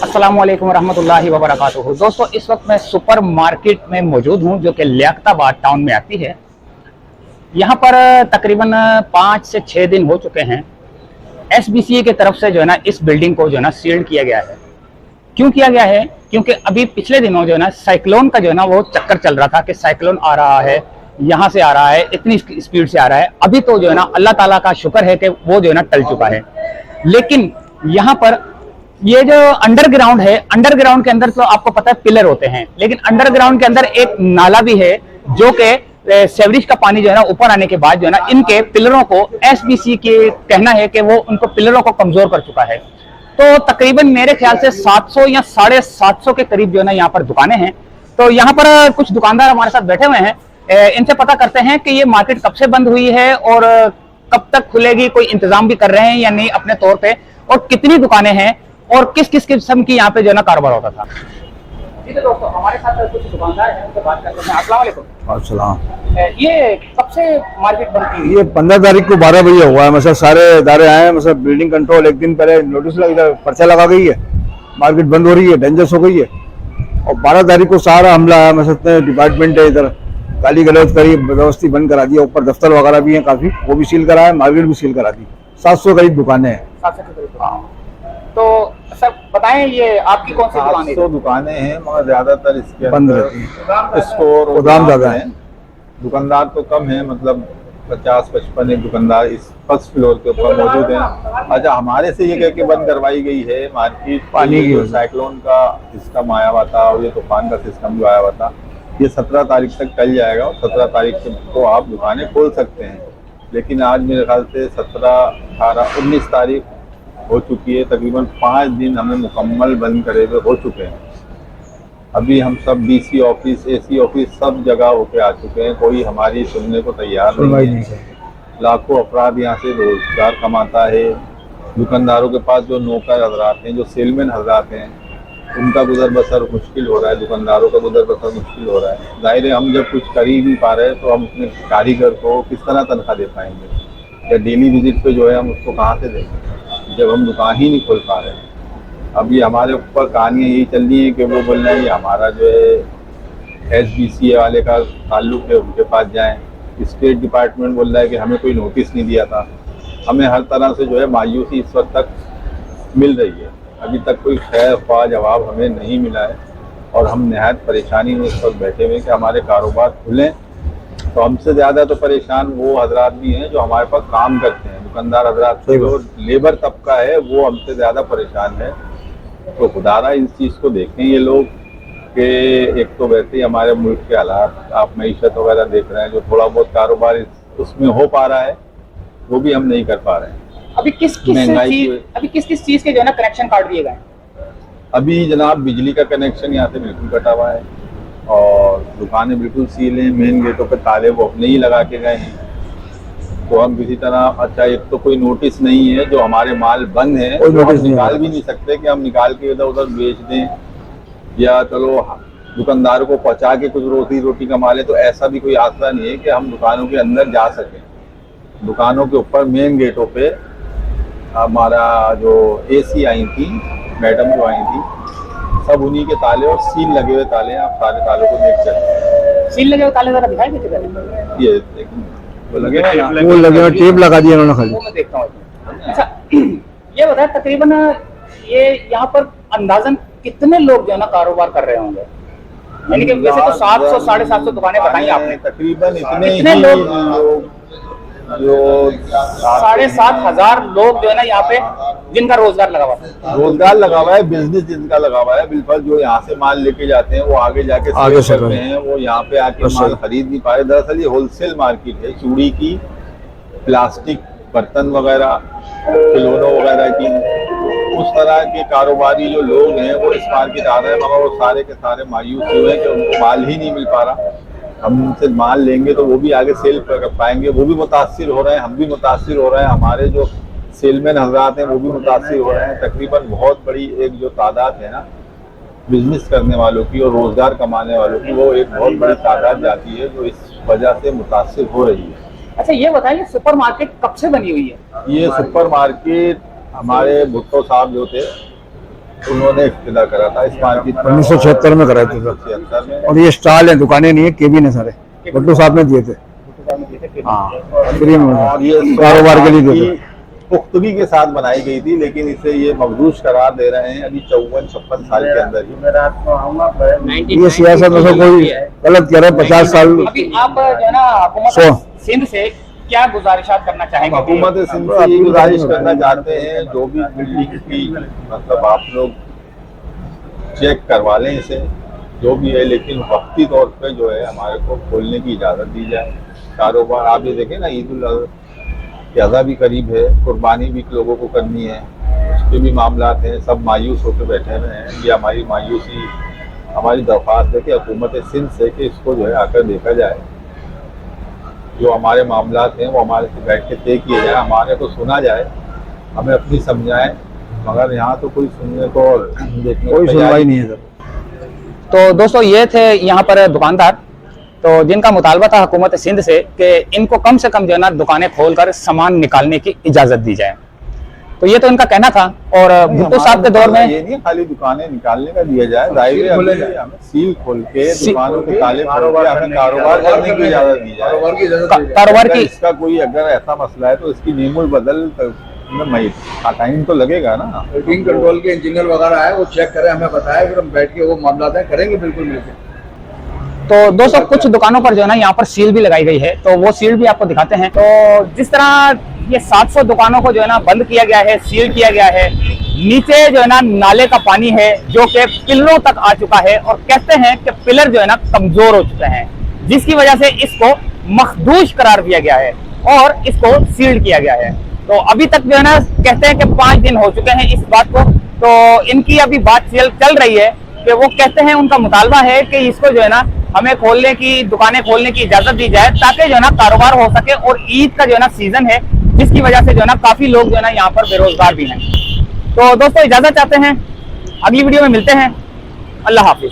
अस्सलामुअलैकुम रहमतुल्लाहि व बरकातुहू। दोस्तों, इस वक्त मैं सुपर मार्केट में मौजूद हूं जो कि लियाकताबाद टाउन में आती है। यहां पर तकरीबन 5 से 6 दिन हो चुके हैं। SBCA की तरफ से जो है ना इस बिल्डिंग को जो है ना सील्ड किया गया है। क्यों किया गया है? क्योंकि अभी पिछले दिनों जो है ना साइक्लोन का जो है ना वो चक्कर चल रहा था कि साइक्लोन आ रहा है, यहाँ से आ रहा है, इतनी स्पीड से आ रहा है। अभी तो जो है ना अल्लाह ताला का शुक्र है कि वो जो है ना टल चुका है। लेकिन यहाँ पर ये जो अंडरग्राउंड है, अंडरग्राउंड के अंदर तो आपको पता है पिलर होते हैं, लेकिन अंडरग्राउंड के अंदर एक नाला भी है जो कि सेवरेज का पानी जो है ना ऊपर आने के बाद जो है ना इनके पिलरों को SBC के कहना है कि वो उनको पिलरों को कमजोर कर चुका है। तो तकरीबन मेरे ख्याल से 700 या 750 के करीब जो है ना यहाँ पर दुकानें हैं। तो यहाँ पर कुछ दुकानदार हमारे साथ बैठे हुए हैं, इनसे पता करते हैं कि ये मार्केट कब से बंद हुई है और कब तक खुलेगी, कोई इंतजाम भी कर रहे हैं या नहीं अपने तौर पे, और कितनी दुकानें हैं और किस किस किस्म की यहाँ पे जो है ना कारोबार होता था। जी तो दोस्तों, हमारे साथ कुछ दुकानदार हैं, उनसे बात करते हैं। अस्सलाम वालेकुम। अस्सलाम। ये कब से मार्केट बंद की? ये 15 तारीख को 12 बजे हुआ है। मतलब सारे इदारे आए हैं, मतलब बिल्डिंग कंट्रोल एक दिन पहले नोटिस लगा, पर्चा लगा गई है, मार्केट बंद हो रही है, डेंजरस हो गई है। और 12 तारीख को सारा हमला है, मतलब डिपार्टमेंट है इधर गाली गलौज करी, व्यवस्थित बंद करा दिया। ऊपर दफ्तर वगैरह भी है काफी, वो भी सील करा है, मार्केट भी सील करा दी। 700 करीब दुकानें हैं। 700 के करीब। हाँ, तो सर बताएं, ये आपकी कौन सी दुकान है? 700 दुकानें हैं, मगर ज्यादातर इसके बंद अंदर स्टोर गोदाम ज्यादा है। दुकानदार तो कम है, मतलब 50-55 एक दुकानदार इस फर्स्ट फ्लोर के ऊपर मौजूद हैं। अच्छा, हमारे से ये कह के बंद करवाई गई है मार्केट, पानी की जो साइक्लोन का सिस्टम आया हुआ था और ये तूफान का सिस्टम जो आया हुआ था, ये 17 तारीख तक टल जाएगा और 17 तारीख से तो आप दुकानें खोल सकते हैं। लेकिन आज मेरे ख्याल से 17, 18, 19 तारीख हो चुकी है। तकरीबन 5 दिन हमें मुकम्मल बंद करे हुए हो चुके हैं। अभी हम सब DC ऑफिस, AC ऑफिस सब जगह होके आ चुके हैं, कोई हमारी सुनने को तैयार नहीं है। लाखों अफराद यहाँ से रोजगार कमाता है। दुकानदारों के पास जो नौकर हजरात हैं, जो सेलमैन हजरात हैं, उनका गुजर बसर मुश्किल हो रहा है, दुकानदारों का गुजर बसर मुश्किल हो रहा है। जाहिर है, हम जब कुछ कर ही नहीं पा रहे तो हम अपने कारीगर को किस तरह तनख्वाह दे पाएंगे, या डेली विजिट पे जो है हम उसको कहाँ से देंगे जब हम दुकान ही नहीं खोल पा रहे। अभी हमारे ऊपर कहानियाँ यही चल रही हैं कि वो बोल रहे हैं हमारा जो है SBCA वाले का ताल्लुक है, उनके पास जाएं। स्टेट डिपार्टमेंट बोल रहा है कि हमें कोई नोटिस नहीं दिया था। हमें हर तरह से जो है मायूसी इस वक्त तक मिल रही है। अभी तक कोई खैर ख्वाह जवाब हमें नहीं मिला है और हम नहायत परेशानी में इस वक्त बैठे हुए कि हमारे कारोबार खुलें। तो हमसे ज़्यादा तो परेशान वो हजरात भी हैं जो हमारे पास काम करते हैं, दुकानदार हजरात से, जो लेबर तबका है वो हमसे ज़्यादा परेशान है। तो खुदारा इस चीज़ को देखें ये लोग कि एक तो वैसे ही हमारे मुल्क के हालात, आप मईशत वगैरह देख रहे हैं, जो थोड़ा बहुत कारोबार उसमें हो पा रहा है वो भी हम नहीं कर पा रहे हैं। अभी किस किस चीज के जो है ना कनेक्शन काट दिए गए? अभी जनाब बिजली का कनेक्शन यहाँ से बिल्कुल कटा हुआ है और दुकानें बिल्कुल सील हैं। मेन गेटों पे ताले वो अपने ही लगा के गए हैं। तो हम किसी तरह, अच्छा एक तो कोई नोटिस नहीं है, जो हमारे माल बंद है तो हम निकाल भी नहीं सकते कि हम निकाल के इधर उधर बेच दें, या चलो दुकानदार को पहुंचा के कुछ रोटी कमा ले। तो ऐसा भी कोई आसरा नहीं है कि हम दुकानों के अंदर जा सकें। दुकानों के ऊपर मेन गेटों पे हमारा जो AC आई थी, मैडम जो आई थी, सब उन्हीं के ताले और सील लगे हुए ताले हैं। आप सारे तालों को देख सकते हैं। सील लगे हुए ताले जरा दिखाई देते? ये वो लगे टेप लगा दिया उन्होंने खाली। मैं देखता हूँ। अच्छा, ये बताए तकरीबन ये यहाँ पर अंदाजन कितने लोग जो है ना कारोबार कर रहे होंगे? यानी कि वैसे तो 700 750 दुकानें बताई आपने, तकरीबन इतने लोग जो 7,500 लोग जो है ना यहाँ पे जिनका रोजगार लगा हुआ है, बिजनेस जिनका लगा हुआ है। बिल्कुल, जो यहाँ से माल लेके जाते हैं वो आगे जाके सेल करते हैं, वो यहाँ पे आके माल खरीद नहीं पाए। दरअसल ये होलसेल मार्केट है, चूड़ी की, प्लास्टिक बर्तन वगैरह, खिलौनों वगैरह की। उस तरह के कारोबारी जो लोग हैं वो इस मार्केट आ रहे हैं, मगर वो सारे के सारे मायूस हुए हैं कि उनको माल ही नहीं मिल पा रहा। हम उनसे माल लेंगे तो वो भी आगे सेल कर पाएंगे, वो भी मुतासिर हो रहे हैं, हम भी मुतासिर हो रहे हैं, हमारे जो सेलमैन हजरात हैं वो भी मुतासिर हो रहे हैं। तकरीबन बहुत बड़ी एक जो तादाद है ना बिजनेस करने वालों की और रोजगार कमाने वालों की, वो एक बहुत बड़ी तादाद जाती है जो इस वजह से मुतासिर हो रही है। अच्छा, ये बताइए सुपर मार्केट कब से बनी हुई है? ये सुपर मार्केट हमारे भुट्टो साहब जो थे उन्होंने इफ्तिदा करा था इस मार्केट में 1976 में कराए थे सर। 1976 में। और ये स्टॉल है, दुकानें नहीं है, केबिन है सारे, भट्टू साहब ने दिए थे। हाँ, फ्री में और ये कारोबार के लिए दिए थे। पुख्तगी के साथ बनाई गई थी, लेकिन इसे ये मखदूश करार दे रहे हैं अभी 54-56 साल के अंदर ही। ये सियासत में से कोई गलत कह रहा है, 50 साल। अभी आप जो है ना हुकूमत सो। सिंध से क्या गुजारिशात करना चाहेंगे? हुकूमत सिंध से ये गुजारिश करना चाहते हैं, जो भी बिल्डिंग की मतलब आप लोग चेक करवा लें इसे, जो भी है, लेकिन वक्ती तौर पे जो है हमारे को खोलने की इजाज़त दी जाए। कारोबार आप ये देखें ना, ईद उल अज़हा भी करीब है, कुर्बानी भी लोगों को करनी है, उसके भी मामला हैं, सब मायूस होकर बैठे हुए हैं। ये हमारी मायूसी, हमारी दरख्वास्त है कि हुकूमत सिंध से कि इसको जो है आकर देखा जाए, जो हमारे मामला हैं वो हमारे से बैठ के तय किए जाए, हमारे को सुना जाए, हमें अपनी समझाएं, मगर यहाँ तो कोई सुनने को और देखने को कोई सुनवाई नहीं है सर। तो दोस्तों ये थे यहाँ पर दुकानदार, तो जिनका मुतालबा था हुकूमत सिंध से कि इनको कम से कम जो है ना दुकानें खोलकर सामान निकालने की इजाजत दी जाए। तो ये तो इनका कहना था। और भुट्टो साहब के दौर में ये नहीं खाली दुकानें निकालने का दिया जाए, हमें सील खोल के दुकानों के ताले खोल के हमें कारोबार करने की इजाजत दी जाए। कारोबार की इसका कोई अगर ऐसा मसला है तो इसकी नीमुल बदल में टाइम तो लगेगा ना। बिल्डिंग कंट्रोल के इंजीनियर वगैरह आए, वो चेक करें, हमें बताए, फिर हम बैठ के वो मामला तय करेंगे बिल्कुल मिलकर। तो दोस्तों कुछ दुकानों पर जो है ना यहाँ पर सील भी लगाई गई है, तो वो सील भी आपको दिखाते हैं। तो जिस तरह ये 700 दुकानों को जो है ना बंद किया गया है, सील किया गया है, नीचे जो है ना नाले का पानी है जो कि पिलरों तक आ चुका है, और कहते हैं कि पिलर जो है ना कमजोर हो चुके हैं, जिसकी वजह से इसको मखदूश करार दिया गया है और इसको सील किया गया है। तो अभी तक जो है ना कहते हैं कि 5 दिन हो चुके हैं इस बात को। तो इनकी अभी बात चल रही है कि वो कहते हैं, उनका मुतालबा है कि इसको जो है ना हमें खोलने की, दुकानें खोलने की इजाजत दी जाए, ताकि जो है ना कारोबार हो सके। और ईद का जो है ना सीजन है, जिसकी वजह से जो है ना काफी लोग जो है ना यहाँ पर बेरोजगार भी हैं। तो दोस्तों इजाजत चाहते हैं, अगली वीडियो में मिलते हैं। अल्लाह हाफिज।